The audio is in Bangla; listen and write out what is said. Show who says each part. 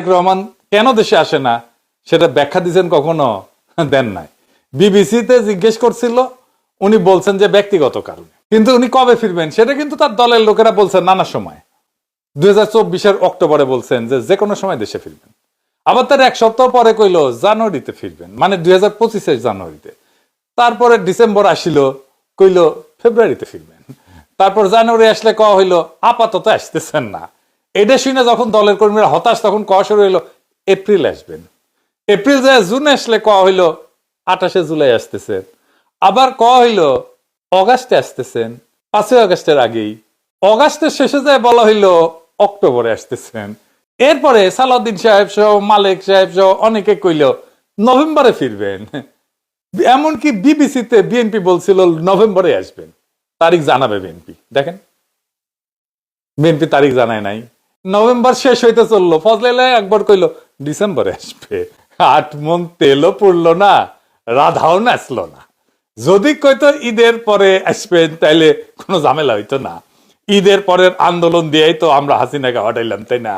Speaker 1: রহমান কেন দেশে আসে না সেটা ব্যাখ্যা দিয়েছেন কখনো? দেন নাই। বিবিসিতে জিজ্ঞেস করছিল, উনি বলছেন যে ব্যক্তিগত কারণে। কিন্তু উনি কবে ফিরবেন সেটা কিন্তু তার দলের লোকেরা বলছেন নানা সময়। 2024-এর অক্টোবরে বলছেন যে কোনো সময় দেশে ফিরবেন। আবার তার এক সপ্তাহ পরে কইলো জানুয়ারিতে ফিরবেন, মানে 2025-এর জানুয়ারিতে। তারপরে ডিসেম্বর আসিল, কইলো ফেব্রুয়ারিতে ফিরবেন। তারপর জানুয়ারি আসলে কওয়া হইলো আপাতত আসতেছেন না। এটা শুনে যখন দলের কর্মীরা হতাশ, তখন কওয়া শুরু হইলো এপ্রিল আসবেন। এপ্রিল যায় জুন আসলে কওয়া হইলো 28শে জুলাই আসতেছেন। আবার কওয়া হইলো অগাস্টে আসতেছেন, 5ই অগাস্টের আগেই। অগাস্টের শেষে যায় বলা হইলো অক্টোবরে আসতেছেন। এরপরে সালাউদ্দিন সাহেব সহ, মালেক সাহেব সহ অনেকে কইল নভেম্বরে ফিরবেন। এমনকি বিবিসিতে বিএনপি বলছিল নভেম্বরে আসবেন, তারিখ জানাবে বিএনপি। দেখেন, বিএনপি তারিখ জানায় নাই। নভেম্বর শেষ হইতে চললো, ফজলে একবার কইলো ডিসেম্বরে আসবে। 8 মণ তেলও পড়লো না, রাধাও নাচলো না। যদি কইতো ঈদের পরে আসবেন তাইলে কোনো ঝামেলা হইতো না। ঈদের পরের আন্দোলন দিয়েই তো আমরা হাসিনাকে হটাইলাম, তাই না?